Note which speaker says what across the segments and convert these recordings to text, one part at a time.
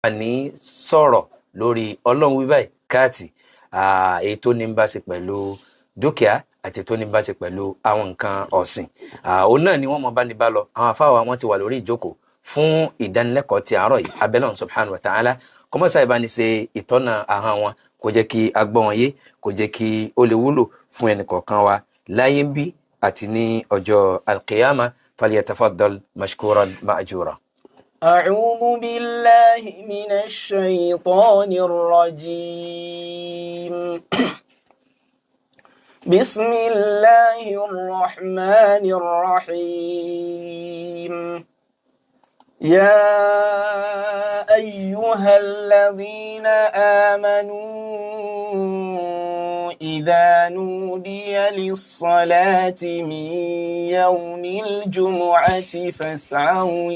Speaker 1: ní sọ̀rọ̀ lórí ọlọ́run wí báyìí káàtì èyí tó ní bá ṣe pẹ̀lú dúkìá àti tó ní bá ṣe pẹ̀lú àwọn nǹkan ọ̀sìn. Òun náà ni wọ́n mọ bá ní bá lọ. Àwọn afáwa wọn ti wà lórí ìjókòó fún ìdánilẹ́kọ̀ọ́ ti àárọ̀ yìí. Abẹ́lọ́run subhanahu wa ta'ala kọ́mọ́sá ìbá ní ṣe ìtọ́nà ahọ́n wọn, kó jẹ́ kí a gbọ́ wọn yé, kó jẹ́ kí ó lè wúlò fún ẹnì kọ̀ọ̀kan wa láyé ń bí àti ní ọjọ́ alqiyama. falyatafaddal mashkuran ma'jura.
Speaker 2: أعوذ بالله من الشيطان الرجيم بسم الله الرحمن الرحيم يا أيها الذين آمنوا إذا نودي للصلاة من يوم الجمعة فاسعوا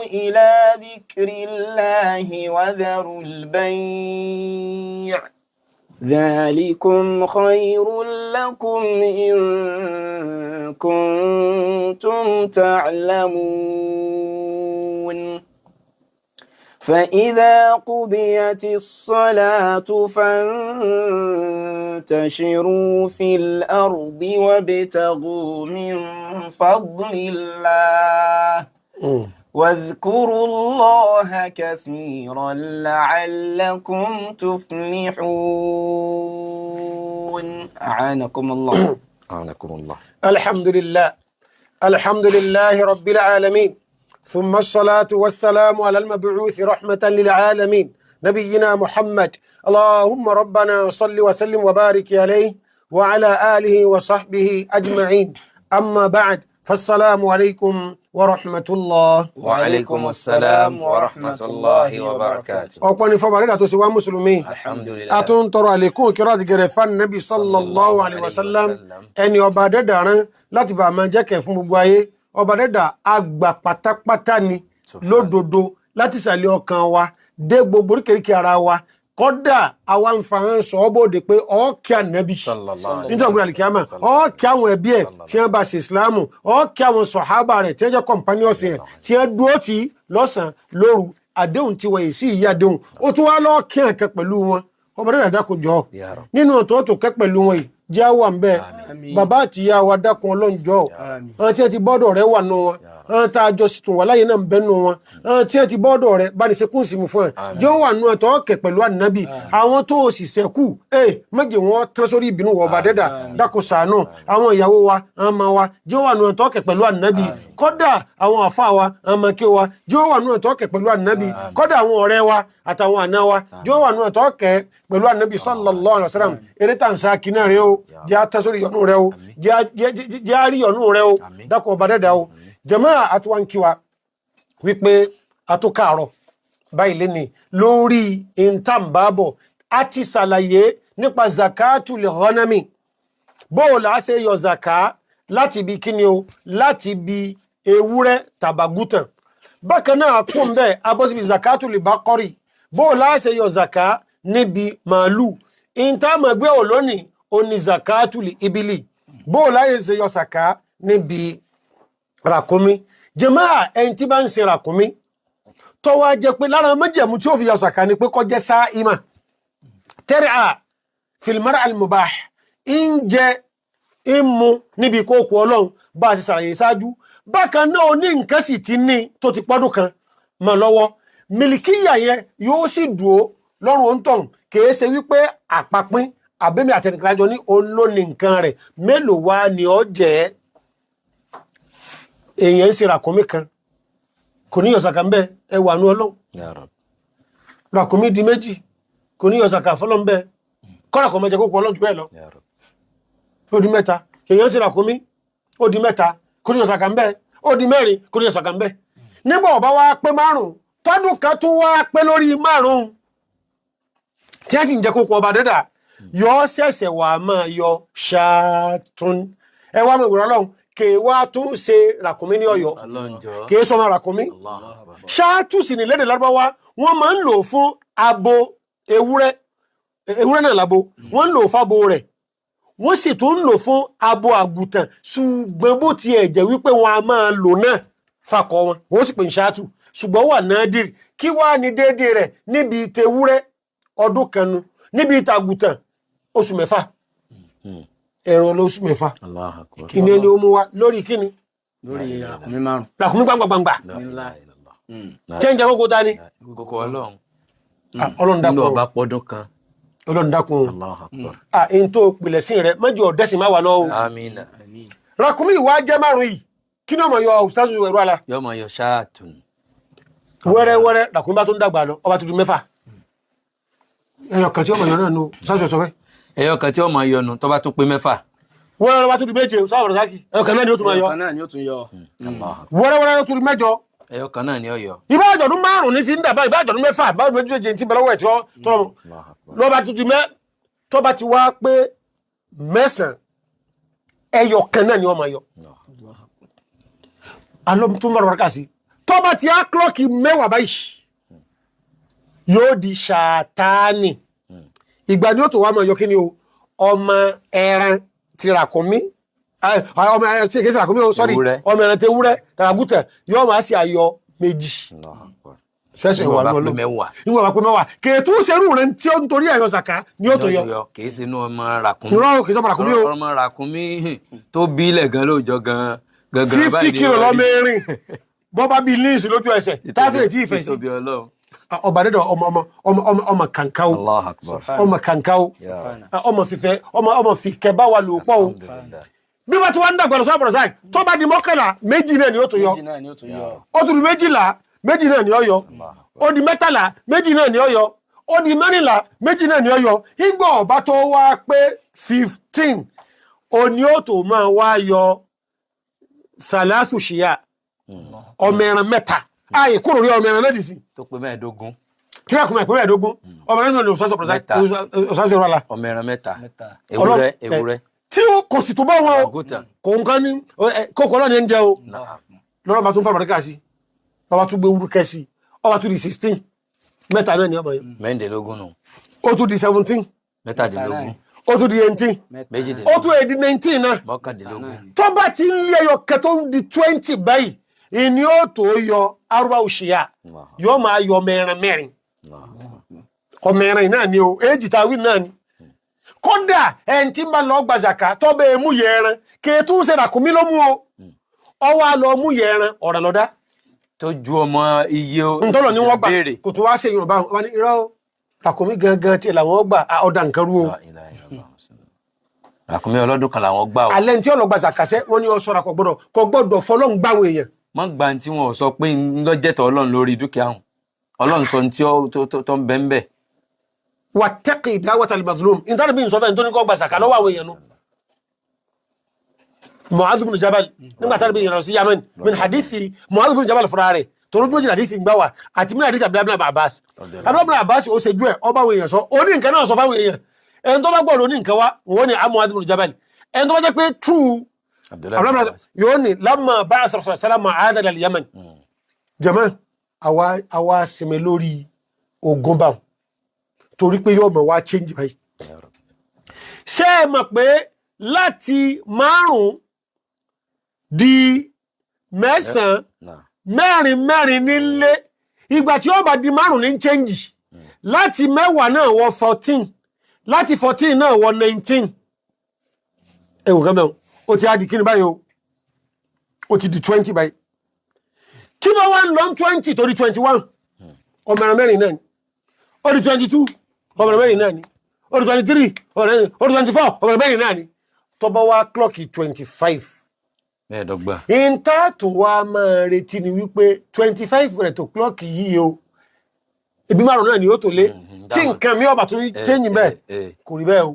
Speaker 2: إلى ذكر الله وذروا البيع ذلكم خير لكم إن كنتم تعلمون فإذا قضيت الصلاة فانتشروا في الأرض وابتغوا من فضل الله واذكروا الله كثيرا لعلكم تفلحون. أعانكم الله.
Speaker 1: أعانكم الله.
Speaker 3: الحمد لله رب العالمين، ثم الصلاة والسلام على المبعوث رحمة للعالمين نبينا محمد. اللهم ربنا صل وسلم وبارك عليه وعلى آله وصحبه أجمعين. أما بعد، فالسلام عليكم ورحمة الله.
Speaker 1: وعليكم السلام ورحمة الله وبركاته.
Speaker 3: أقول فبارك تسوى مسلمين.
Speaker 1: الحمد لله.
Speaker 3: أتون ترى لكم كرات جرفان النبي صلى الله عليه وسلم أن يبادر دارا لا تبع من جاك فمبواي ọbadẹ́dà àgbà pátápátá ni lódodo láti sàlẹ̀ ọkàn wa dé gbogbo oríkèríkè ara wa. Kódà àwa ń fa hàn sọ bóde pé ọ̀ọ́kẹ́ ànábì nítorí àlìkíyàmà, ọ̀ọ́kẹ́ àwọn ẹbí ẹ̀ tí wọ́n bá ṣe ìsìláàmù, ọ̀ọ́kẹ́ àwọn sọ̀hábà rẹ̀ tí wọ́n jẹ́ kọ̀mpánìọ̀sì ẹ̀ tí wọ́n dúró tì í lọ́sàn-án lóru. Àdéhùn ti wọ̀nyí sí ìyá àdéhùn, ó tún wá lọ́ọ́kẹ́ àkẹ́ pẹ̀lú wọn. ọbadẹ́dà dákun jọ̀ọ́ nínú ọ̀tọ̀ọ̀tọ̀ kẹ́ pẹ̀lú wọn yìí jẹ́ wà ń bẹ́ẹ̀. Bàbá àti ìyá wa dákun ọlọ́njọ́ àwọn tí wọ́n ti bọ́dọ̀ rẹ̀ wà nù wọn, àwọn tá a jọ tún wà láyé náà ń bẹ́ nù wọn, àwọn tí wọ́n ti bọ́dọ̀ rẹ̀ bá ní sekún sí mu fún ẹ̀ jẹ́ wà nù ẹ̀tọ́ ọ̀kẹ́ pẹ̀lú ànábì. Àwọn tó o sì sẹ́kù méje wọn tán sórí ìbínú wọ ọbadẹ́dà dákun ṣàánú àwọn ìyàwó wa, àwọn ọmọ wa jẹ́ wà nù ẹ̀tọ́ ọ̀kẹ́ pẹ̀lú ànábì. Kódà àwọn àfa wa, àwọn ọmọké wa jẹ́ wà nù ẹ̀tọ́ ọ̀kẹ́ pẹ̀lú ànábì. Kódà àwọn ọ̀rẹ́ wa àtàwọn àna wa jẹ́ wà nù ẹ̀tọ́ ọ̀kẹ́ pẹ̀lú ànábì sallallahu alaihi wasallam. Eré tà ń sá kínà rẹ o, jẹ́ àtẹ́sórí yọnú rẹ o, jẹ́ àrí yọnú rẹ o, dákun ọbadẹ́dà o. Jàmáà àtúwánkíwa wípé àtúkàárọ̀ báyìí lẹ́ni lórí ìntàmbábọ̀ àti ṣàlàyé nípa zakatul ghanami. Bóòlà á ṣe yọ zaka láti bí kíni o, láti bí ewúrẹ́ tàbàgútàn. Bákan náà kún bẹ́ẹ̀ abọ́síbi zakatul baqari. Bóòlà á ṣe yọ zaka níbi màálù. Ìntàmọ̀gbé ò lónìí ó ní zakatul ibili. Bóòlà á ṣe yọ zaka níbi ràkúnmí. Jàmáà ẹni tí bá ń sin ràkúnmí tó wá jẹ́ pé lára májẹ̀mú tí ó fi yọ zaka ni pé kó jẹ́ sáìmà tẹ́rẹ̀ fil mar'al mubah, ń jẹ ìmú níbi kókò ọlọ́run bá a sì sàràyè ṣáájú. Bákan náà ó ní nǹkan sì ti ní tó ti pọ́dún kan mọ́ lọ́wọ́. Mílíkíyà yẹn yóò sì dúó lọ́rùn òǹtọ̀hún, kìí ṣe wípé àpapín àbẹ́mi àtẹnìkìlájọ ní olóní nǹkan rẹ̀. Mélòó wá ni ó jẹ́ èèyàn ń ṣe ràkúnmí kan kò ní yọ zaka ńbẹ ẹwà nú ọlọ́run. Ràkúnmí di méjì kò ní yọ zaka fọlọ́ ńbẹ kọ́ra kọ́ mẹ́jẹ kókó ọlọ́run jù bẹ́ẹ̀ lọ. Ó di mẹ́ta èèyàn ń ṣe ràkúnmí, ó di mẹ́ta kò ní yọ zaka ńbẹ, ó di mẹ́rin kò ní yọ zaka ńbẹ. Nígbà ọba wa pé márùn-ún tọ́dún kan tún wá pé lórí márùn-ún tí a sì ń jẹ kókó ọba dẹ́dà yọ ṣẹ̀ṣẹ̀ wà máa yọ ṣáàtún. Ẹ wá mọ̀ ìwòrán ọlọ́run kèé wá tún ṣe ràkúnmí ní Ọ̀yọ́, kèé sọmọ ràkúnmí. Ṣáàtù sì ní lédè Lárúbáwá wọ́n máa ń lò fún abo ewúrẹ́ náà lábo, wọ́n ń lò fábo rẹ̀, wọ́n sì tún ń lò fún abo àgùntàn ṣùgbọ́n bó tiẹ̀ jẹ́ wípé wọn a máa lò náà fakọ wọn wọ́n sì pè ń ṣáàtù ṣùgbọ́n wà nádìrì kí wá ní déédéé rẹ̀ níbi ìtewúrẹ́ ọdún kanu níbi ìtàgùtàn oṣù mẹ́fà ẹ̀rọ lóṣù mẹ́fà
Speaker 1: Allahu Akbar.
Speaker 3: kí ni ẹni ó mú wa lórí kíni
Speaker 2: lórí àkùnmí márùn.
Speaker 3: làkúnmí gbangba
Speaker 2: ńlá.
Speaker 3: chẹ́ǹjẹ́ kókó ta ni
Speaker 1: kókó ọlọ́run
Speaker 3: ọlọ́run
Speaker 1: nínú
Speaker 3: dákun
Speaker 1: ọba pọ́dún kan.
Speaker 3: ọlọ́run dákun
Speaker 1: Allahu Akbar.
Speaker 3: èyí tó pilẹ̀ sí rẹ̀ mẹ́jọ ọ̀dẹ́sìn má wà lọ́wọ́
Speaker 1: amina.
Speaker 3: ràkúnmí ìwà jẹ́ márùn yìí kí ni ọmọ yọ ustazu ẹ̀rọ ala
Speaker 1: yọmọ yọ ṣáàtún.
Speaker 3: wẹ́rẹ́wẹ́rẹ́ ràkúnmí bá tó ń dàgbà lọ ọba tuntun mẹ́fà ẹyọ kan tí ọmọ yọ náà nù sáṣọ sọfẹ́
Speaker 1: ẹyọ kan tí ọmọ yọnu tó bá tún pé mẹ́fà.
Speaker 3: wẹ́rẹ́ bá tó di méje sáwọ̀ rẹ̀ sákì ẹyọ kan náà ni ó tún máa yọ
Speaker 2: ọ̀kan náà ni ó tún yọ.
Speaker 3: wẹ́rẹ́wẹ́rẹ́ ló tún di mẹ́jọ
Speaker 1: ẹyọ kan náà ni ó yọ.
Speaker 3: ìbá àjọ̀dún márùn ní fi ń dàbá ìbá àjọ̀dún mẹ́fà báwo méjì tí bẹ̀rẹ̀ tí tọ́lọ́ lọ́ba tó di mẹ́ tọ́ba ti wá pé mẹ́sàn-án ẹyọ kan náà ni ó máa yọ alọ́ tó ń bá rọ̀rọ̀ kà sí tọ́ba ti á klọ́ọ̀kì mẹ́wàá báyìí yóò di ṣàtánì ìgbà ni ó tó wá máa yọ kí ni o ọmọ ẹran ti ràkúnmí ọmọ ẹran ti kìí ràkúnmí o sọ́rí
Speaker 1: Ewúrẹ́.
Speaker 3: ọmọ ẹran ti ewúrẹ́ tàràgùtẹ̀ yóò máa ṣe ayọ méjì sẹ́sẹ̀ wà
Speaker 1: Nígbà bá
Speaker 3: lọ́nà
Speaker 1: pé mẹ́wàá.
Speaker 3: nígbà bá pé mẹ́wàá kèétú serú rẹ̀ tí ó ń torí ẹ̀yọ sàká ni ó tó yọ
Speaker 1: kì í sinú ọmọ ràkúnmí.
Speaker 3: ìrọ̀ kìí sọ́mọ ràkúnmí o
Speaker 1: ọmọ ràkúnmí tó bí ilẹ̀ gan lóòjọ́ gan.
Speaker 3: 50 kilo lọ́mọ erin bọ́ bá bí líìsì lójú ẹsẹ̀ táfìlì tí ìfẹ̀ sí
Speaker 1: Títóbi Ọlọ́run.
Speaker 3: ọba dẹ́dọ̀ ọmọ kànká o
Speaker 1: Allahu Akbar.
Speaker 3: ọmọ kànká o ọmọ fífẹ́ ọmọ fìkẹ́ bá wà lò pọ̀ o
Speaker 1: Alhamdulillah.
Speaker 3: bí wọ́n ti wá ń dàgbà lọ sábà sáì tó bá di mọ́kànlá méjì náà ni ó tó yọ
Speaker 2: méjì náà ni ó tún yọ.
Speaker 3: ó tún di méjìlá méjì náà ni ó yọ ó di mẹ́tàlá méjì náà ni ó yọ ó di mẹ́rìnlá méjì náà ni ó yọ ìgbà ọba tó wá pé 15 òní ó tó máa wá yọ thalathu ṣìyà ọmọ ẹran mẹ́ta ààyè kúrò rí ọmọ ẹran lẹ́dìí sí
Speaker 1: tó pé mẹ́ẹ̀ẹ́dógún.
Speaker 3: tíráàkùnrin àìpẹ́ mẹ́ẹ̀ẹ́dógún ọmọ ẹran náà ni òṣàṣọ
Speaker 1: Mẹ́ta.
Speaker 3: ọ̀rọ̀ la
Speaker 1: ọmọ ẹran mẹ́ta.
Speaker 2: mẹ́ta.
Speaker 1: ewúrẹ́ ewúrẹ́.
Speaker 3: tí ó kò sì tó bá wọn o
Speaker 1: àgùntàn.
Speaker 3: kò ń kán ní kókó ọlọ́ni ń jẹ o lọ́rọ̀ bá tún fà bàríkà sí ọba tún gbé wúrúkẹ́ sí ọba tún di 16 mẹ́ta náà ni ọmọ yẹn
Speaker 1: mẹ́ẹ̀ẹ́dógún nù.
Speaker 3: ó tún di 17
Speaker 1: mẹ́tàdínlógún.
Speaker 3: ó tún di 18 ó
Speaker 1: méjìdínlógún.
Speaker 3: tún di 19 náà
Speaker 1: mọ́kàndínlógún.
Speaker 3: tó bá ti ń lé ẹyọ kẹtó ń di 20 báyìí ìní ó tó yọ arúgbó òṣìyà yóò máa yọ ọmọ ẹran mẹ́rin ọmọ ẹran náà ni o èjì tàwí náà ni kódà ẹni tí ń bá lọ gba zaka tó bẹ́ẹ̀ mú yẹ ẹran kèétú ń ṣe ràkúnmí ló mú o ọwọ́ á lọ mú yẹ ẹran ọ̀rẹ́ lọ́dá
Speaker 1: tó ju ọmọ iye
Speaker 3: ntọ́lọ̀ ni wọ́n gbà
Speaker 1: béèrè.
Speaker 3: kò tó wá ṣe yàn bá wọn ní irọ́ o ràkúnmí gangan tí làwọn gbà ọ̀dà nǹkan rú o
Speaker 1: ràkúnmí ọlọ́dún kan làwọn gbà o.
Speaker 3: alẹ́ ní tí ọlọ́gba zakasẹ́ wọ́n ní ọ sọ́ra kò gbọ́dọ̀ fọlọ́n gbáwọn èèyàn
Speaker 1: wọ́n gba tí wọn ò sọ pé ńlọ́jẹ̀tọ̀ ọlọ́run lórí dúkìá hàn ọlọ́run sọ tí tó ń bẹ́ ń bẹ̀.
Speaker 3: wattaqi da'wata al-mazlum ìtàrí bí n sọ fẹ́ tó ní kọ́ gba zaka lọ́wọ́ àwọn èèyàn nù. Mu'adh bin Jabal nígbà tàbí ìyànà sí Yemen min hadithi Mu'adh bin Jabal fúnra rẹ̀ torí méjì hadithi ń gbá wa àti min hadithi Abdullah ibn Abbas Abdullah ibn Abbas ó ṣe jú ẹ̀ ọba àwọn èèyàn sọ ó ní nǹkan náà sọ fáwọn èèyàn ẹni tó bá gbọ́dọ̀ ní nǹkan wá wọ́n ní Mu'adh bin Jabal ẹni tó bá jẹ́ pé true Abdullah yóò ní lamma ba'atha Rasulullah sallallahu alaihi wasallam al-Yaman jama àwa sinmi lórí ogun báwọn torí pé yóò mọ̀ wá change báyìí ṣé ẹ mọ̀ pé láti 5 di 9 mẹ́rin nílé ìgbà tí ó bá di 5 ní change láti 10 náà wọ 14 láti 14 náà wọ 19 ẹwọ gẹ́mẹ̀ o ti adi kíni báyìí o ti di 20 báyìí kí ló wá ń lọ 20 torí 21 ọmọ ẹran mẹ́rin náà ni ó di 22 ọmọ ẹran mẹ́rin náà ni ó di 23 ó di 24 ọmọ ẹran mẹ́rin náà ni tó bá wá klọ́ọ̀kì 25
Speaker 1: mẹ́ẹ̀ẹ́dọ́gbọ̀n.
Speaker 3: ìntàtò wa máa retí ni wípé 25 rẹ̀ tó klọ́ọ̀kì yìí o ebi 5 náà ni ó tó lé tí nǹkan mi ọba tó rí change bẹ́ẹ̀ kò rí bẹ́ẹ̀ o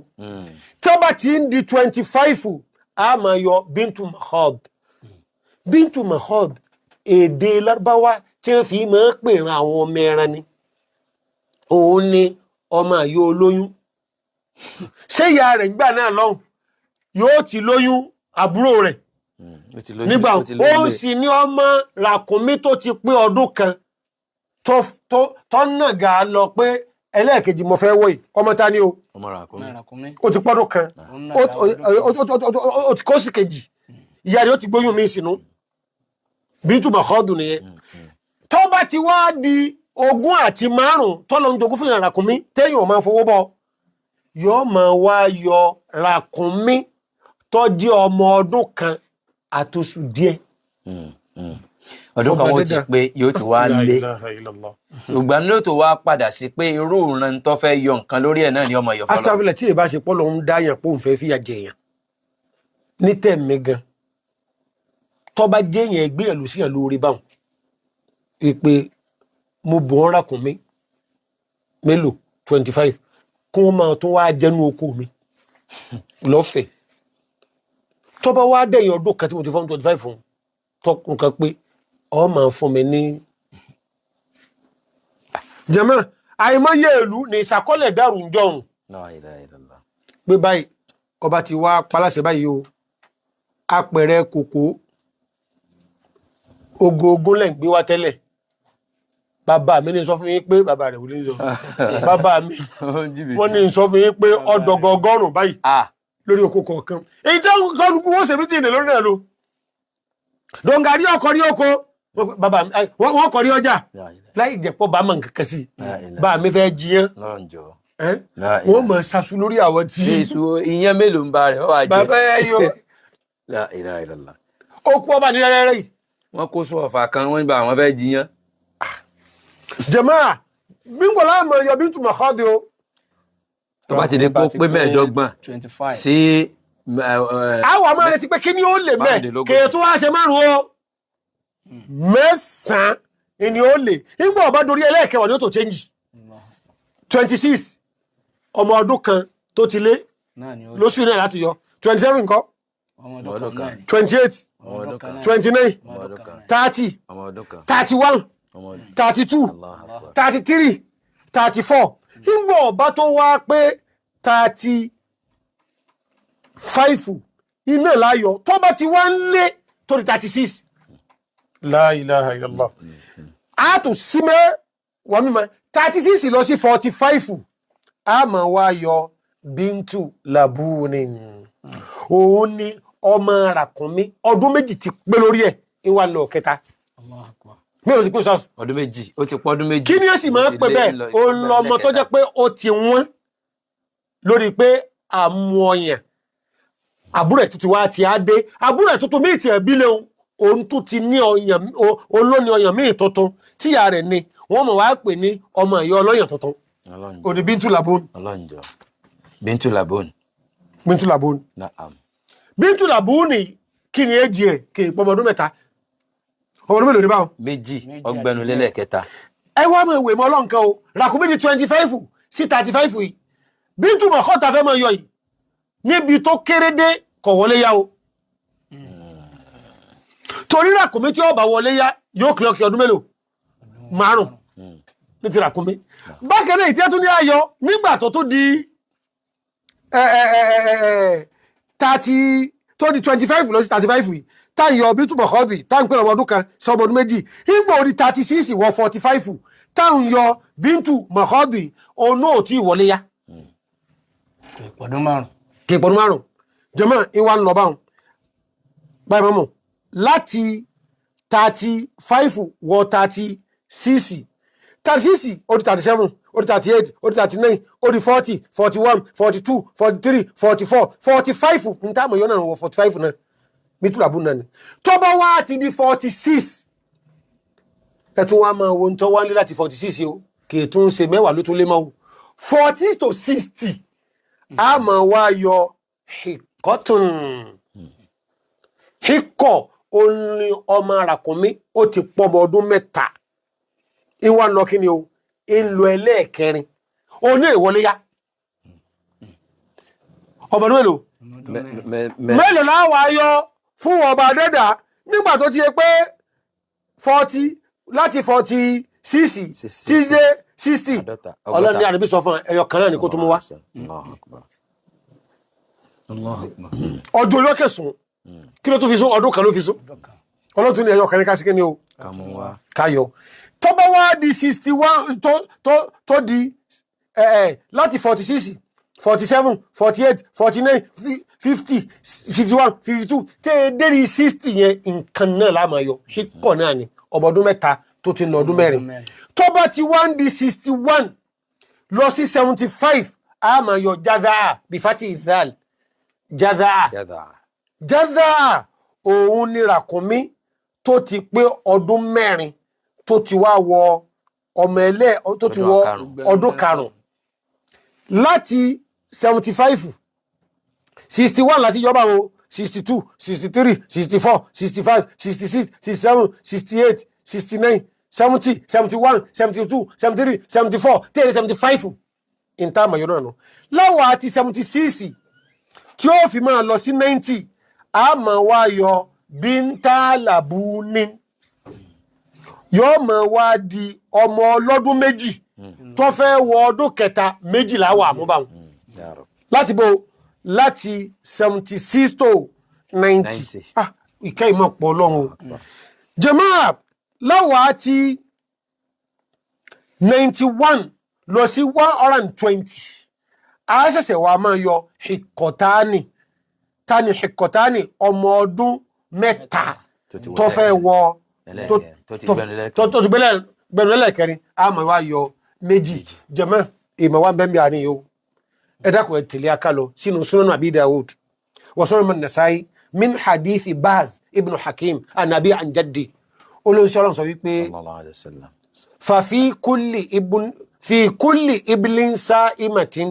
Speaker 3: tí ó bá ti ń di 25 a máa yọ bintu mahod bintu mahod èdè Lárúbáwá tí wọ́n fi máa ń pè ran àwọn ọmọ ẹran ni òun ni ọmọ àyò olóyún ṣé ìyá rẹ̀ nígbà náà lọ́hùn yóò ti lóyún àbúrò rẹ̀ nígbà ó sì ní ọmọ ràkúnmí tó ti pé ọdún kan tó nàgà lọ pé ẹlẹ́ẹ̀kejì mo fẹ́ wọ́ yìí ọmọ ta ni o
Speaker 1: ọmọ ràkúnmí
Speaker 2: Ràkúnmí.
Speaker 3: ó ti pọ́dún kan ó ti kó sí kejì ìyá rẹ̀ ó ti gbóyún mi sínú Bintu Makhadu nìyẹn tó bá ti wá di 25 tọ́lọ ń jogún fún ìyàn ràkúnmí téèyàn máa fowó bọ́ yóò máa wá yọ ràkúnmí tó jẹ́ ọmọ ọdún kan àtòsù díẹ̀
Speaker 1: ọdún kan wọ́n ti pé yóò ti wá lé ìgbà náà tó wá padà sí pé irú ìran tó fẹ́ yọ nǹkan lórí ẹ̀ náà ni ọmọ yọ fọlọ́.
Speaker 3: asáfilẹ̀ tí èbá ṣe pọ́lọ̀ ń dáyàn pé òun fẹ́ fìyà jẹyàn ní tẹ̀mí gan tó bá jẹ́yàn ẹgbẹ́ ẹ̀ ló síyàn lórí báwọn ìpè mo bọ̀ ọ́n ràkúnmí mélòó 25 kí wọ́n máa tún wá jẹ́nu oko mi lọ́fẹ̀ẹ́ tó bá wá dẹ̀yìn ọdún kan tí mo ti fọ́n 25 fún tọkùn kan pé ọ máa fún mi ní jẹ́mọ́ àìmọye ìlú ní ìsàkọ́lẹ̀ dàrú ń jọun pé báyìí ọba ti wá paláṣẹ báyìí o apẹ̀rẹ̀ kòkó ogógún lẹ́ ń gbé wá tẹ́lẹ̀ bàbá mi ní sọ fún yín pé bàbá rẹ̀ wọlé ń sọ bàbá mi wọ́n ní sọ fún yín pé ọdọgọgọ́rùn báyìí lórí oko kọ̀ọ̀kan èyí tí wọ́n ṣe bí tí ìdè lórí rẹ̀ lo dọ̀ngàrí ọkọ̀ rí oko bàbá mi wọ́n kọ̀ rí ọjà láì jẹ́pọ̀ bá mọ̀ nǹkan sí bá mi fẹ́ jiyàn wọ́n mọ̀ ṣaṣu lórí àwọn tí
Speaker 1: ìyẹn mélòó ń bá rẹ̀ ọ wà jẹ́
Speaker 3: bàbá ẹ yọ okú ọba ní rẹ́rẹ́ yìí
Speaker 1: wọ́n kó sọ ọ̀fà kan wọ́n ní bá àwọn fẹ́ jiyàn.
Speaker 3: jàmáà bímbọ̀ láàmú ẹyọ Bintu Makhadu o
Speaker 1: tó bá ti di pé ó pé 25 sí
Speaker 3: àwọn àmọ́ rẹ̀ ti pé kí ni ó lè mẹ́ kèétú wá ṣe 5 o 9 ni ó lè nígbà ọba dorí ẹlẹ́ẹ̀kẹwàá ni ó tó change 26 ọmọ ọdún kan tó ti lé lóṣù náà láti yọ 27 nǹkan 28 29 30 31 32 33 34 nígbà ọba tó wá pé 35 iná láyọ̀ tó bá ti wá ń lé torí 36 la ilaha illallah a tó sí mẹ́ wọ́n mímọ̀ 36 lọ sí 45 a ma wá yọ Bintu Labunin òun ni ọmọ ràkúnmí ọdún méjì ti pé lórí ẹ̀ ìwà lọ kẹta mẹ́rin ti pín sọ́ọ̀sù
Speaker 1: ọdún méjì ó ti pọ́ ọdún méjì
Speaker 3: kí ni ó sì máa ń pè bẹ́ẹ̀ òun lọmọ tó jẹ́ pé ó ti wọ́n lórí pé àmú ọyàn àbúrò ẹ̀ tuntun wá ti á dé àbúrò ẹ̀ tuntun míì ti ẹ̀ bí léun òun tún ti ní ọyàn olóni ọyàn míì tuntun tíyà rẹ̀ ni wọ́n mọ̀ wá pè ní ọmọ ìyá ọlọ́yàn tuntun òní Bintu Labun
Speaker 1: Bintu Labun
Speaker 3: Bintu Labun Bintu Labun ni kí ni èjì rẹ̀ kì í pọmọdún mẹ́ta ọmọdún mélòó ní báwọn
Speaker 1: méjì ọgbẹ̀nu lélẹ̀kẹta
Speaker 3: ẹ wá mọ̀ ìwé mọ́ ọlọ́nkan o ràkúnmí di 25 sí 35 yìí Bintu Makhadu fẹ́ mọ̀ yọ yìí níbi tó kéré dé kọ̀ wọlé yá o torí ràkúnmí tí ó bá wọlé yá yóò kílọ̀kì ọdún mélòó 5 ní ti ràkúnmí bákan náà ìtẹ́ tún ní ayọ̀ nígbà tó tún di 30 tó di 25 lọ sí 35 yìí táyọ̀ Bintu Makhadu táwọn pẹ̀lú ọmọdún kan sí ọmọdún méjì nígbà orí 36 wọ 45 táwọn yọ Bintu Makhadu òun náà tí ìwọlé yá kí ìpọ̀dún 5 jẹ́mọ́ ìwà ń lọ báhùn báyìí mọ́mọ́ láti 35 wọ 36 36 ó di 37 ó di 38 ó di 39 ó di 40 41 42 43 44 45 ní táàmù yọ́nà wọ 45 náà Bintu Labun náà ni tó bá wá ti di 46 ẹ̀tún wá máa wo ń tọ́ wá ní láti 46 o kì í tún ṣe mẹ́wàá ló tún lé máa 40 to 60 a máa wá yọ hikọ́tún hikọ́ orin ọmọ ràkúnmí ó ti pọ́mọ ọdún 3 ìwà ń lọ kí ni o ń lọ ẹlẹ́ẹ̀kẹrin o ní ìwọlé yá ọmọdún mélòó láwà yọ fún ọba dẹ́dà nígbà tó ti yẹ pé 40 láti 46 tí dé 60 ọlọ́ni àdébí sọ fún ẹyọ kan náà ní kó tó mú wá ọdún olókè sùn kí ló tó fi sún ọdún kan ló fi sún ọlọ́tún ní ẹyọ kan ní kásíkẹ́ ní o káyọ tó bá wá di 61 tó di láti 46 47 48 49 50 51 52 tẹ́ẹ̀dẹ́rì 60 yẹn nǹkan náà láàmà yọ hikọ̀ náà ni ọmọdún mẹ́ta tó ti nà ọdún mẹ́rin tó bá ti wá ń di 61 lọ sí 75 àmà yọ jádàá bí fati ìdál jádàá òun ni ràkúnmí tó ti pé ọdún mẹ́rin tó ti wá wọ ọmọ ẹlẹ́ tó ti wọ ọdún karùn-ún láti 75 61 láti yọba o 62 63 64 65 66 67 68 69 70 71 72 73 74 75 ìntà àmàyọ náà nù láwọ̀ àti 76 tí ó fi máa lọ sí 90 a máa wá yọ bíntàlàbúní yóò máa wá di ọmọ ọlọ́dún méjì tó fẹ́ wọ ọdún kẹta méjìlá wà àmúbàwọn láti bó láti 76 to 90 ìkẹ́ ìmọ̀ pọ̀ lọ́run jàmáà láwọ̀ àti 91 lọ sí 120 a ṣẹ̀ṣẹ̀ wà máa yọ hikọ̀tánì tani hikọ̀tánì ọmọ ọdún mẹ́ta tó fẹ́ wọ tó ti gbẹ̀rún kẹrin a máa wá yọ méjì jàmáà ìmọ̀ wá bẹ́ẹ̀ bí àárín yóò ẹ̀dàkùn ẹ̀tẹ̀lé akálọ sínú Sunan Abi Dawud wa Sunan Nasa'i min hadithi Baz ibn Hakim anabi an jaddi olóńsọ́rọ̀ sọ wípé fàfí kulli iblin sa'imatin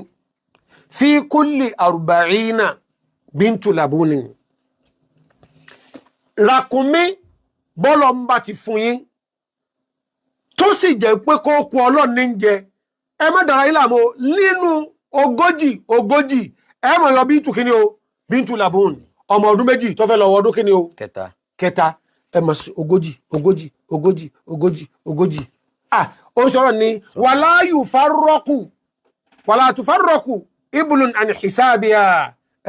Speaker 3: fi kulli arba'ina bintu labunin ràkúnmí bọ́lọ̀ ń bá ti fún yín tó sì jẹ́ pé kó kú ọlọ́ni ń jẹ ẹ má dára ilá mọ́ nínú ogójì ẹ mọ̀ yọ bíntu kíní o bíntu labun ọmọ ọdún méjì tó fẹ́ lọ ọdún kíní o kẹta ẹ mọ̀ sí ogójì ó sọ̀rọ̀ ní wàlá tufarraqu ibùlùn àni hisabiya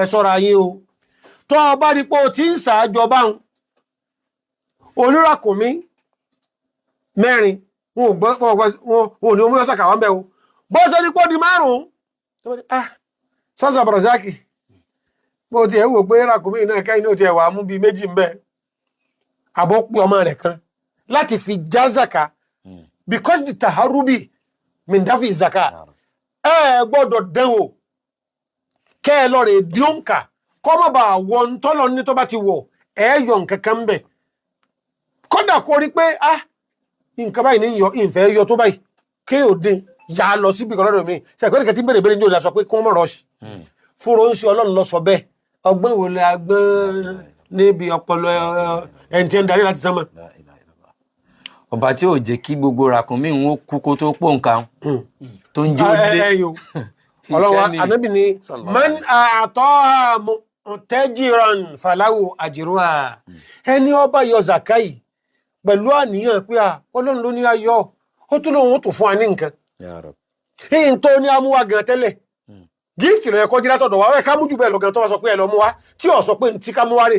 Speaker 3: ẹ sọ̀rọ̀ ayé o tó bá rí pé o ti ń sàájọba oníràkùnmí mẹ́rin wọn ò ní omi ọ́sàkà wọ́n bẹ́ o bó ṣe ní pọ́ di márùn-ún sọ́sọ̀ Brazaki bó ti ẹ̀ wò pé ràkúnmí náà kẹ́yìn ní ó ti ẹ̀wà mú bí méjì ń bẹ́ àbọ́pù ọmọ rẹ̀ kan láti fi já zaka because the taharubi mindafi zaka ẹ gbọ́dọ̀ dánwò kẹ́ ẹ lọ rẹ̀ díọ̀nkà kọ́mọ̀ bá wọn tọ́lọ ní tó bá ti wọ̀ ẹ yọ nǹkan kan bẹ̀ kódà kó rí pé nǹkan báyìí ní yọ ìfẹ́ yọ tó báyìí kí ò dín yà lọ síbi kan lọ́dọ̀ mi ṣàkóso kẹtí bèrè bèrè ní òní aṣọ pé kí wọ́n mọ̀ rọ́ọ̀ṣì fúnra ń ṣe ọlọ́run lọ sọ bẹ́ẹ̀ ọgbọ́n ìwò lè agbọ́n níbi ọpọlọ ẹni tí ń darí láti sánmà.
Speaker 1: ọba tí ò jẹ́ kí gbogbo ràkúnmí ń kú kó tó pò nǹkan tó ń jó dé.
Speaker 3: ọlọ́wọ́ anábì ni man àtọ́ tẹ́jìrán fàláwò àjìrúwà ẹni ọba yọ zakai pẹ̀lú àníyàn pé ọlọ́run ló ní ayọ̀ ó tún lóun tó fún wa ní nǹkan èyí tó ní amúwa gan tẹ́lẹ̀ gift rẹ̀ ẹ̀kọ́ jí látọ̀dọ̀ wa ká mújú bẹ́ẹ̀ lọ́gán tó wá sọ pé ẹ lọ mú wa tí ò sọ pé tí ká mú wa rè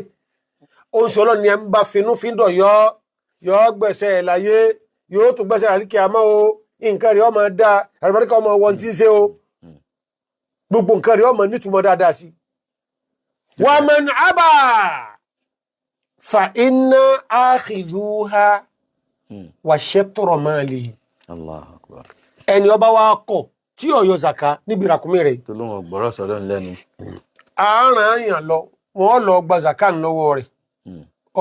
Speaker 3: ó ń sọ ọlọ́run ni ẹ ń bá finú fíndọ̀ yọ gbẹ̀sẹ̀ ẹ̀ láyé yóò tún gbẹ̀sẹ̀ àríkè àmọ́ o nǹkan rẹ̀ ọmọ dá àrùbáríkà ọmọ wọn tí ń ṣe o gbogbo nǹkan rẹ̀ ọmọ nítumọ̀ dáadáa sí wa man aba fa inna akhidhuha wa shatru mali
Speaker 1: Allahu Akbar.
Speaker 3: ẹni ọba wa kọ̀ tí ó yọ zaka níbi ràkúnmí rẹ̀
Speaker 1: tó lóun ọ̀gbọ́rọ̀ sọ́dọ̀ lẹ́nu.
Speaker 3: àárán àyàn lọ wọ́n lọ gba zaka lọ́wọ́ rẹ̀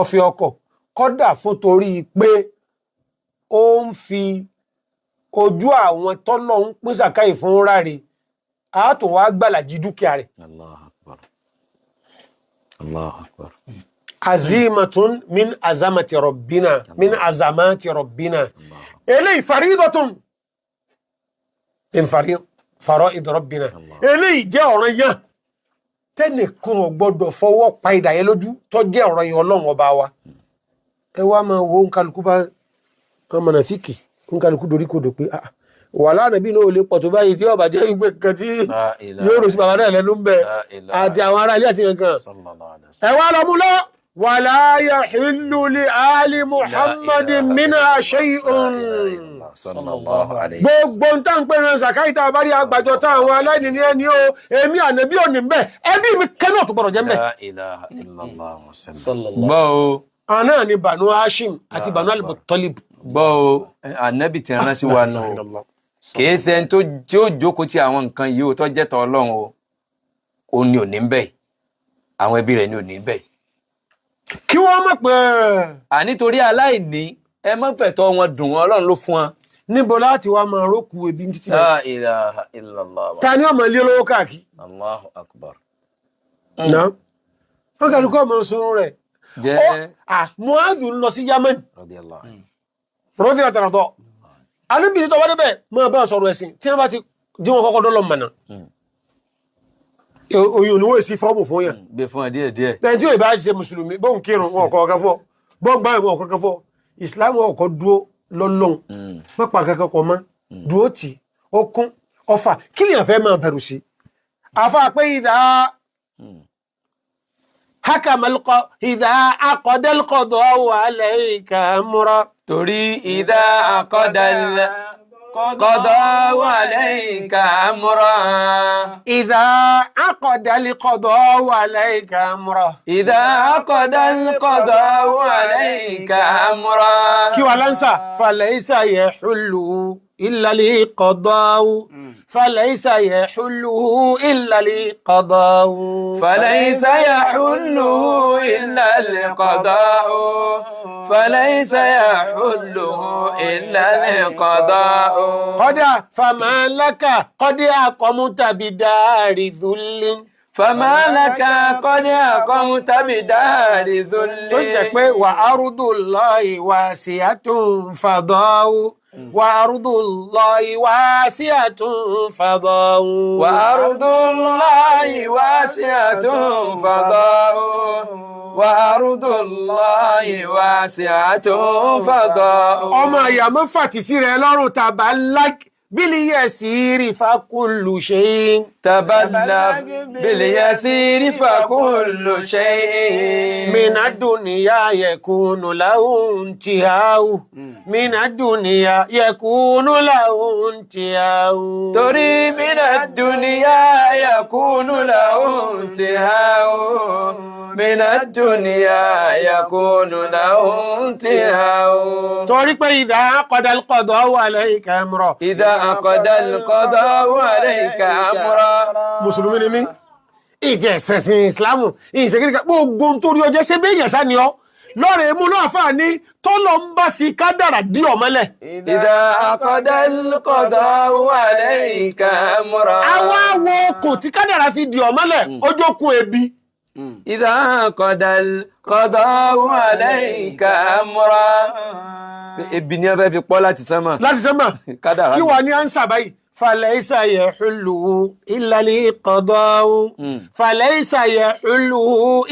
Speaker 3: ọ̀fẹ́ ọkọ̀ kọ́dà fún torí pé ó ń fi ojú àwọn tọ́lọ̀ ń pín zaka ìfún ráre àátò wá gbàlàjì dúkìá rẹ̀.
Speaker 1: Allahu Akbar. Allahu Akbar.
Speaker 3: azimatun min azamati rabbina min azamati rabbina eléyìí faridatun min fara'id rabbina eléyìí jẹ́ ọ̀ràn yẹn tẹ́nìkan ò gbọ́dọ̀ fọwọ́ pa ìdàyẹ lójú tó jẹ́ ọ̀ràn yẹn ọlọ́run ọba wa ẹ wá máa wo nkálukú bá mọ̀nàfíkì nkálukú dorí kodò pé wà lánàá bí náà ò lè pọ̀ tó báyìí tí ọba jẹ́ ìgbé kan tí yóò rò sí bàbá náà lẹ́nu ń bẹ àti àwọn ará ilé àti nǹkan ẹ wá lọ mú lọ wala yahillu li ali Muhammadin minha shay'un.
Speaker 1: sallallahu alayhi
Speaker 3: Gbogbo ń tán pé ran zakai tá a bá rí àgbàjọ táwọn aláìní ní ẹni o èmi ànábì ò ní bẹ́ẹ̀ ẹbí mi kẹ́nà tó gbọ́dọ̀ jẹ́ mbẹ́.
Speaker 1: la ilaha illallah
Speaker 2: sallallahu
Speaker 1: gbọ́ o
Speaker 3: àná ni Banu Hashim àti Banu al-Muttalib.
Speaker 1: gbọ́ o ànábì tí rán sí wa nù o kìí ṣe ẹni tí ó jókòó ti àwọn nǹkan yìí o tó jẹ́ tọ́ ọlọ́run o ò ní òní ń bẹ̀ àwọn ẹbí rẹ̀ ní òní ń bẹ̀.
Speaker 3: kí wọ́n mọ̀ pé
Speaker 1: ànítorí aláìní ẹ má fẹ̀tọ́ wọn dùn wọn ọlọ́run ló fún wọn.
Speaker 3: níbo láti wá máa rókù ebi títí rẹ̀.
Speaker 1: la ilaha illallah
Speaker 3: ta ni ọmọ ilé olówó káàkiri.
Speaker 1: allahu akbar.
Speaker 3: náà wọn kàdí kọ́ ọmọ sunrun rẹ̀.
Speaker 1: jẹ́
Speaker 3: Mu'adhu ń lọ sí Yemen
Speaker 1: radiyallahu anhu.
Speaker 3: rọ́dí àtàràtọ̀ alúbìnrin tó wá débẹ̀ máa bá sọ̀rọ̀ ẹ̀sìn tí wọ́n bá ti jí wọn kọ́kọ́ dọ́lọ́ mọ̀nà oyún oníwó èsì fọ́ọ̀mù fún yàn
Speaker 1: gbé fún ẹ díẹ̀ díẹ̀.
Speaker 3: tẹ̀yìn tí yóò bá ṣe mùsùlùmí bóun kírun wọn ọ̀kọ̀ ọ̀kan fọ́ bóun gbá ìwọ̀n ọ̀kan fọ́ ìsìláàmù ọ̀kọ̀ dúró lọ́lọ́n mọ́pàá kankan kọ̀ mọ́ dúró tì ó kún ọfà kí ni àfẹ́ máa bẹ̀rù sí. àfa pé ìdá akọ̀dẹ́lkọ̀dọ̀ wà lẹ́yìn kàmúrọ̀.
Speaker 1: torí ìdá àkọ́dàlẹ̀ kọ́dọ̀ wà lẹ́yìn kàmúrọ̀.
Speaker 3: إذا عقد القضاء عليك أمره
Speaker 1: ìdá àkọ́dàlẹ̀ kọ́dọ̀ wà lẹ́yìn kàmúrọ̀.
Speaker 3: كي ولنسى فليس يحل إلا القضاء فليس يحل إلا القضاء
Speaker 1: فليس يحل إلا القضاء فليس يحل إلا القضاء.
Speaker 3: قد فما لك قد أقمت بدار ذل
Speaker 1: فما لك قد أقمت بدار ذل.
Speaker 3: tó jẹ́ pé وأرض الله واسعة فضاء وأرض الله واسعة فضاء
Speaker 1: وأرض الله واسعة فضاء وأرض الله واسعة فضاء.
Speaker 3: ọmọ ìyá mọ́fà tí sí rẹ̀ lọ́rùn tàbá lák باليسير فكل شيء
Speaker 1: تبلغ باليسير فكل شيء.
Speaker 3: من الدنيا يكون له انتهاء من الدنيا يكون له انتهاء.
Speaker 1: torí من الدنيا يكون له انتهاء من الدنيا يكون له انتهاء.
Speaker 3: torí pé إذا عقد القضاء عليك أمره
Speaker 1: إذا عقد القضاء عليك أمرا.
Speaker 3: mùsùlùmí ni mí ìjẹ́ ẹ̀sẹ̀sìn ìsìlámù ìṣèkìríkà gbogbo nítorí ọjọ́ ṣe bí èèyàn sáni ọ lọ́rẹ̀ mú náà fà ní tọ́lọ ń bá fi kádàrà dí ọmọlẹ̀.
Speaker 1: إذا عقد القضاء عليك أمرا.
Speaker 3: àwọn awo kò tí kádàrà fi dí ọmọlẹ̀ ojókun ebi.
Speaker 1: إذا عقد القضاء عليك أمرا. ebi ni wọ́n fẹ́ fi pọ́ láti sánmà.
Speaker 3: láti sẹ́mà
Speaker 1: kádàrá
Speaker 3: kí wà ní ánsà báyìí فليس يحل إلا القضاء فليس يحل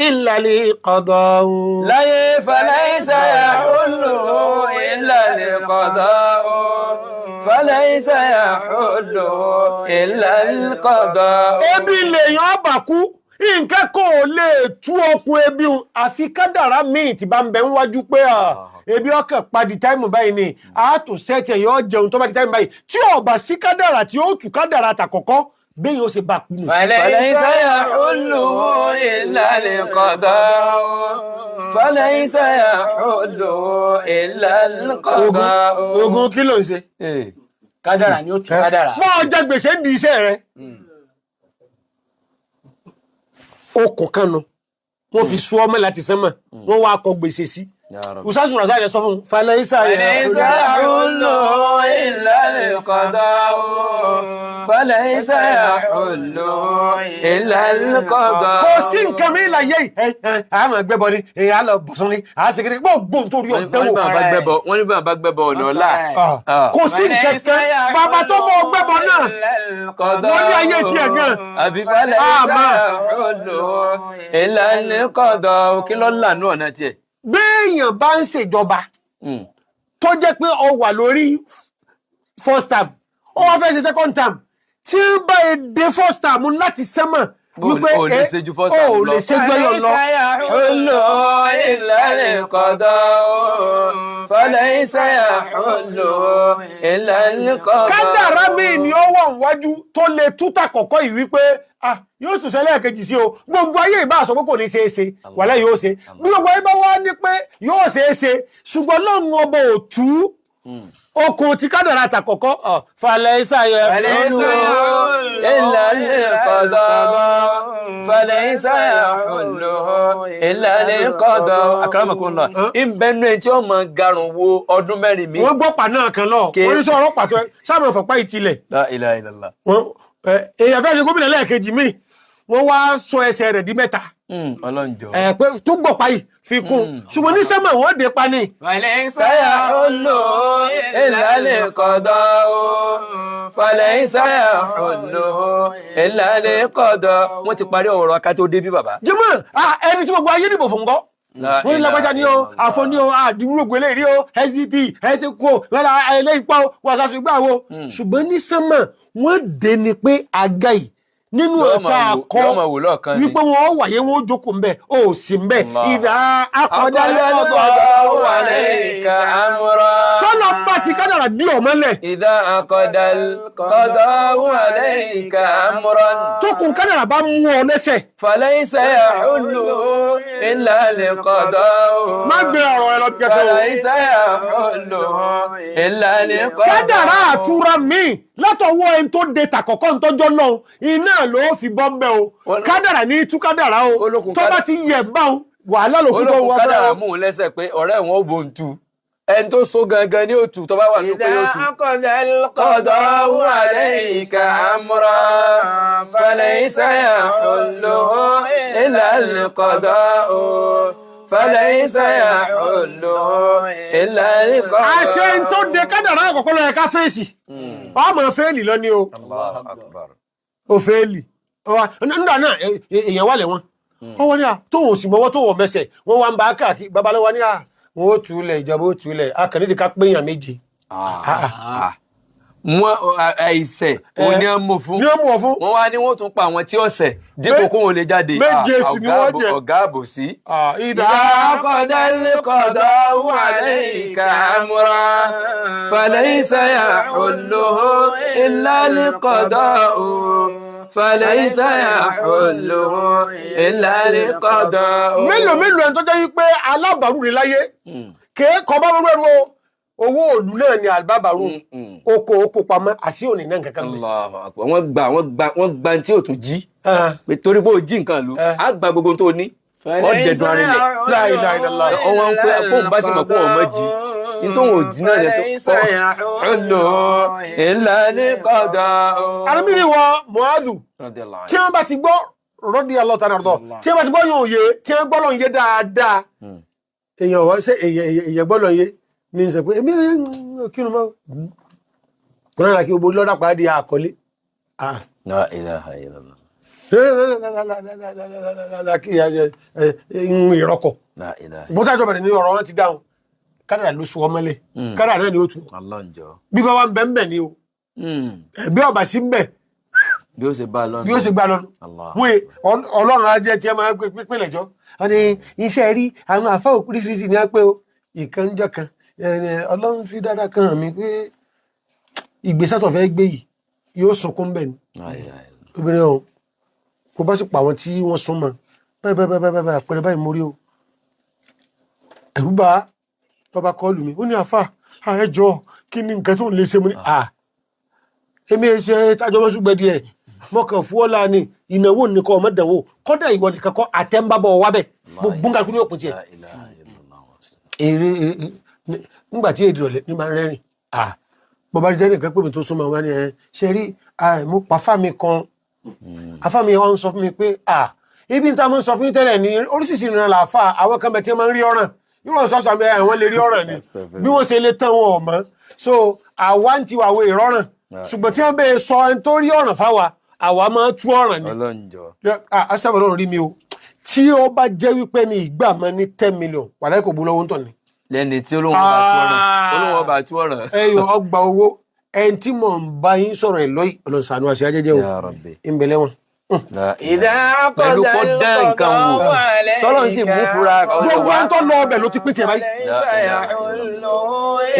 Speaker 3: إلا القضاء.
Speaker 1: láyé فليس يحل إلا القضاء فليس يحل إلا القضاء.
Speaker 3: ebi lèèyàn àbàkú nǹkan kò lè tú okùn ebi un àfi kádàrá míì tí bá ń bẹ níwájú pé ebi ọkàn padì táìmù báyìí ni àátò sẹ́ẹ̀tì ẹ̀ yóò jẹun tó bá di táìmù báyìí tí ó bá sí kádàrá tí ó tú kádàrá tàkọ́kọ́ bẹ́ẹ̀ yóò ṣe bá kú nù.
Speaker 1: فليس يحل إلا القضاء فليس يحل إلا القضاء.
Speaker 3: ogun kí ló ń ṣe.
Speaker 2: kádàrà ni ó tú kádàrà.
Speaker 3: mọ́ ọjà gbèsè ń di iṣẹ́ rẹ̀. okùn kan nu wọ́n fi sú ọmọ láti sánmà wọ́n wá kọ gbèsè sí. usasun rasa yẹ sọ fún falaisa
Speaker 1: فليس يحل إلا القضاء فليس يحل إلا القضاء.
Speaker 3: kò sí nǹkan mi láyé àmọ́ gbẹ́bọ ni èyàn lọ bọ̀sùn ni àásìkiri gbogbo nítorí ọ̀dẹ́wò
Speaker 1: wọ́n ní bá gbẹ́bọ ọ̀nà ọ̀la.
Speaker 3: kò sí nǹkan kan bàbá tó mọ gbẹ́bọ náà wọ́n ní ayé tiẹ̀ gan.
Speaker 1: àbí فليس يحل إلا القضاء kí ló lànà ọ̀nà tiẹ̀.
Speaker 3: béèyàn bá ń ṣèjọba tó jẹ́ pé ó wà lórí first term ó wá fẹ́ ṣe second term tí ń bá èdè first term láti sẹ́mọ̀ wípé
Speaker 1: o lè ṣe ju fọ́sà lọ.
Speaker 3: o lè ṣe gbẹ́yọ̀ lọ.
Speaker 1: Hullu illa al-qada'u falaysa yahullu illa al-qada'u.
Speaker 3: Kádàrá mi ni ó wọ̀ wájú tó lè tútà kọ̀kọ́ yìí wípé yóò tún ṣẹlẹ̀ kejì sí o gbogbo ayé ìbá sọ pé kò ní ṣeé ṣe wàlẹ́ yóò ṣe gbogbo ayé bá wá ní pé yóò ṣeé ṣe ṣùgbọ́n lọ́run ọba ò tú okùn tí kádàrá àtàkọ́kọ́ falaysa yahullu
Speaker 1: illa al-qada'u falaysa yahullu illa al-qada'u. Akramakumullah ìbẹ́nu ẹ̀ tí ó mọ garùn wo ọdún mẹ́rin mi.
Speaker 3: wọ́n gbọ́pàá náà kan lọ oníṣẹ́ ọ̀rọ̀ pàtó sáàmù ọ̀fọ̀pá ìtìlẹ̀
Speaker 1: La ilaha illallah.
Speaker 3: èèyàn fẹ́ ṣe gómìnà lẹ́ẹ̀kejì míì wọ́n wá sọ ẹsẹ̀ rẹ̀ di mẹ́ta
Speaker 1: ọlọ́njọ́.
Speaker 3: pé tó gbọ̀pá yìí fi kún ṣùgbọ́n ní sẹ́mà wọ́n dé pa ní.
Speaker 1: falaysa yahullu illa al-qada'u falaysa yahullu illa al-qada'u. Wọ́n ti parí ọ̀rọ̀ aká tó dé bí bàbá.
Speaker 3: jẹ́mọ̀ ẹni tí gbogbo ayé dìbò fún gbọ́ wọ́n ní lágbájá ní o àfọ ní o àdìrúgbò eléyìí o SDP ẹ̀ẹ́dẹ́kọ̀ lọ́la ẹlẹ́yìnpá o wàṣàṣù gbà wo ṣùgbọ́n ní sẹ́mà wọ́n dé ni pé àga yìí nínú ẹ̀ka akọ wípé wọ́n wáyé wọ́n jókòó ń bẹ̀ ó sì ń bẹ̀ ìdá akọ̀dá
Speaker 1: al-qada'u alayka amra.
Speaker 3: tọ́lọ̀ bá sí kádàrà dí ọ̀mọ́lẹ̀.
Speaker 1: Idha aqada al-qada'u alayka amran.
Speaker 3: tókùn kádàrà bá mú ọ lẹ́sẹ̀.
Speaker 1: falaysa yahullu illa al-qada'u.
Speaker 3: má gbé ọ̀rọ̀ ẹ lọ bí kẹfẹ́ o.
Speaker 1: falaysa yahullu illa al-qada'u.
Speaker 3: kádàrà àtúrà míì látọwọ́ ẹni tó de tàkọ́kọ́ ń tọ́jọ́ náà iná ló fi bọ́ mbẹ́ o kádàrà ní tú kádàrà o tó bá ti yẹ̀ bá o wàhálà ló kú tó wọ́n bẹ́ẹ̀ o.
Speaker 1: kádàrà mú un lẹ́sẹ̀ pé ọ̀rẹ́ wọn ò bò ń tu ẹni tó so gangan ní òtù tó bá wà ní pé yóò tu.
Speaker 2: Idha aqada al-qada'u alayka amran falaysa yahullu
Speaker 1: illa al-qada'u falaysa yahullu illa al-qada'u.
Speaker 3: àṣẹ ń tó de kádàrà àkọ́kọ́ lọ ẹ̀ka fèsì ọmọ fẹ́ẹ̀lì lọ ní o.
Speaker 1: Allahu akbar.
Speaker 3: o fẹ́ẹ̀lì nígbà náà èèyàn wà lẹ́wọ̀n wọ́n ní à tóun sì mọ́wọ́ tóun mẹ́sẹ̀ wọ́n wá ń bá káàkiri babalọ́wọ́ ní à wọ́n ó túlẹ̀ ìjọba ó túlẹ̀ akànnìdí ká péyàn méje.
Speaker 1: Wọ́n àìsẹ̀ òní ọmọ fún
Speaker 3: ní ọmọ fún
Speaker 1: wọ́n wá ní wọ́n tún pa àwọn tí ọ̀sẹ̀ dípò kó wọn lè jáde.
Speaker 3: méje sì ni wọ́n jẹ
Speaker 1: ọ̀gá àbòsí.
Speaker 3: ìdá
Speaker 1: aqada al-qada'u alayka amran falaysa yahullu illa al-qada'u falaysa yahullu illa al-qada'u.
Speaker 3: mélòó ẹni tó jẹ́ wípé alábàárù rẹ̀ láyé kéèkọ́ bá wọ́n rú owó òlù náà ni àlbábàrú oko pamọ́ àsí òní náà kankan bẹ.
Speaker 1: Allahu akbar. wọ́n gba tí ò tún jí pé torí bó jí nǹkan lò á gba gbogbo tó ní wọ́n dẹ̀dùn arinlẹ̀.
Speaker 3: La ilaha illallah.
Speaker 1: ọwọ́n ń pẹ́ fóun bá sì mọ̀ fóun ọmọ jí nítorí òun ò jí náà yẹn tó kọ́ ọ̀nà illa al-qada'u.
Speaker 3: arábìnrin wọn Mu'adhu tí wọ́n bá ti gbọ́ radiyallahu ta'ala anhu tí wọ́n bá ti gbọ́ yóò yé tí wọ́n gbọ́ lọ́n yé dáadáa èèyàn wọ́n ṣe èèyàn gbọ́ lọ́n yé ní sọ pé èmi kírun mọ́ wọn náà kí gbogbo lọ́dà pàdé àkọlé.
Speaker 1: La ilaha illallah.
Speaker 3: kí ìrọ́kọ̀
Speaker 1: La ilaha.
Speaker 3: bó sájọ́ bẹ̀rẹ̀ ní ọ̀rọ̀ wọn ti dáhùn kádàrà ló sọ ọmọlẹ̀ kádàrà náà ni ó tù ọ́
Speaker 1: Ọlọ́njọ́.
Speaker 3: bí bá wà ń bẹ́ ń bẹ̀ ni o bí ọba sí ń bẹ̀
Speaker 1: bí ó ṣe bá a lọ́nà.
Speaker 3: bí ó ṣe gbà lọ́nu wọ́n ọlọ́run ajẹ́ tí ẹ máa ń pín lẹ́jọ́ wọ́n ní iṣẹ́ rí àwọn àfáà oríṣiríṣi ní á pé o ìkànjọ́ kan ọlọ́run fi dáadáa kan hàn mí pé ìgbésẹ̀ tó fẹ́ gbé yìí yóò sunkún bẹ́ẹ̀ ni obìnrin ọ̀hún kó bá sì pa àwọn tí wọ́n sún mọ́ báyìí àpẹẹrẹ báyìí mórí o ẹ̀rú bá tọ́ba kọlù mi ó ní àfà ẹjọ́ kí ni nǹkan tó ń lè ṣe mú ní èmi ṣe tájọmọ́sùgbẹ́ díẹ̀ mọ́kàn fún ọ́lá ni ìnáwó nìkan ọmọdéwò kọ́dà ìwọ nìkan kọ́ àtẹ́ńbábọ̀ wá bẹ̀ gbogbo nǹkan ní òpin tiẹ̀ nígbà tí èdè rọ̀lẹ́ ní máa ń rẹ́rìn mo bá rí jẹ́ nìkan pé mi tó súnmọ́ wọn ni ṣe rí mo pa fámi kan afámi wọn ń sọ fún mi pé ibi níta mo ń sọ fún yín tẹ́lẹ̀ ní oríṣiríṣi ìrìnà làáfà àwọn kan bẹ̀ tí wọ́n máa ń rí ọ̀ràn yóò sọ sàmì àwọn lè rí ọ̀ràn ni bí wọ́n ṣe lè tán wọn ọ̀mọ́ so àwa ń ti wàwé ìrọ̀ràn ṣùgbọ́n tí wọ́n bẹ̀ sọ ẹni tó rí ọ̀ràn fáwa àwa máa tú ọ̀ràn ni aṣáwọ̀ lọ́rùn rí mi o tí ó bá jẹ́ wípé ní ìgbà máa ní 10 million wàlẹ́ kò bú lọ́wọ́ ń tọ̀ ni
Speaker 1: lẹ́ni tí olóhùn bá tú ọ̀ràn
Speaker 3: ẹyọ ọgbà owó ẹni tí mò ń bá yín sọ̀rọ̀ ẹ̀ lọ́yìn ọlọ́sàánú àṣẹ ajẹ́jẹ́ o ìbẹ̀lẹ̀ wọn
Speaker 1: pẹ̀lú kó dán nǹkan wò sọ́lọ́n sì mú fura
Speaker 3: gbogbo ẹni tó lọ ọbẹ̀ ló ti pín tiẹ̀ báyìí.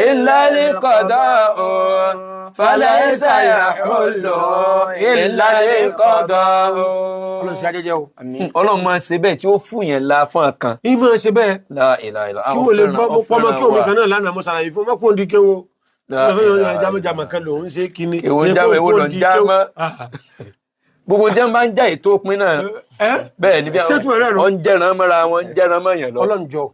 Speaker 1: ìlàlí kọ̀dọ̀ o falaysa yahullu ìlàlí kọ̀dọ̀ o.
Speaker 3: ọlọ́run ṣe ajẹ́jẹ́ o.
Speaker 1: ọlọ́run máa ṣe bẹ́ẹ̀ tí ó fún yẹn la fún ọkàn.
Speaker 3: ìmọ̀ ṣe bẹ́ẹ̀ kí wọ́n lè gbọ́ pọ́nmọ́ kí omi kan náà lánàá mo ṣàlàyé fún mọ́kò ń di kéwo jámọ́jámọ́ kan lòún ṣe kíní.
Speaker 1: èwo ń jámọ́ èwo lọ ń jámọ́ gbogbo jẹ́ máa ń já ètò òpin náà bẹ́ẹ̀ ni bí wọ́n ń jẹ́ran mọ́ra wọn ń jẹ́ran mọ́ yẹn lọ.
Speaker 3: ọlọ́njọ́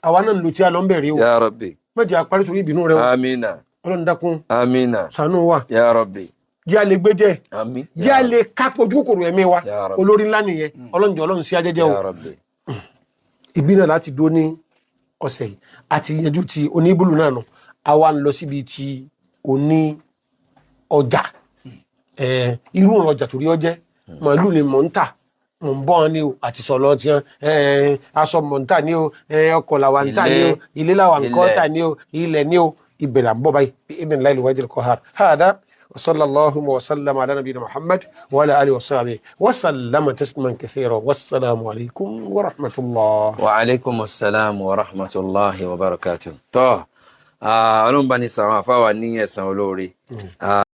Speaker 3: àwa náà ń lo tí a lọ ń bẹ̀rẹ̀ o.
Speaker 1: Ya Rabbi.
Speaker 3: méjì àparí torí ìbínú rẹ o.
Speaker 1: amina.
Speaker 3: ọlọ́run dákun.
Speaker 1: amina.
Speaker 3: ṣàánú wa.
Speaker 1: Ya Rabbi.
Speaker 3: jẹ́ a lè gbé jẹ́.
Speaker 1: àmín.
Speaker 3: jẹ́ a lè kápẹ́ ojú kòkòrò ẹ̀mí wa.
Speaker 1: Ya Rabbi.
Speaker 3: olórí ńlá nìyẹn ọlọ́njọ́ ọlọ́run sí ajẹ́jẹ́ o.
Speaker 1: Ya Rabbi.
Speaker 3: ìbí náà láti dó ní ọ̀sẹ̀ yìí àti yanjú ti oníbùlù náà nù àwa ń lọ síbi ti oní ọjà irú ọjà torí ọjẹ́ màálù ni mò ń tà mò ń bọ́ ni o àti sọ̀lọ́ ti hàn aṣọ mò ń tà ni o ọkọ̀ làwa ń tà ni o ilé làwa ń kọ́ tà ni o ilẹ̀ ni o ìbẹ̀rẹ̀ à ń bọ̀ báyìí ibn láìlú wájú kọ́ ha hàdá وصلى اللهم وسلم على نبينا محمد وعلى اله وصحبه وسلم تسليما كثيرا والسلام عليكم ورحمه الله.
Speaker 1: وعليكم السلام ورحمه الله وبركاته. tó ọlọ́run bá ní sàwọn àfáwà ní ẹ̀san olóore.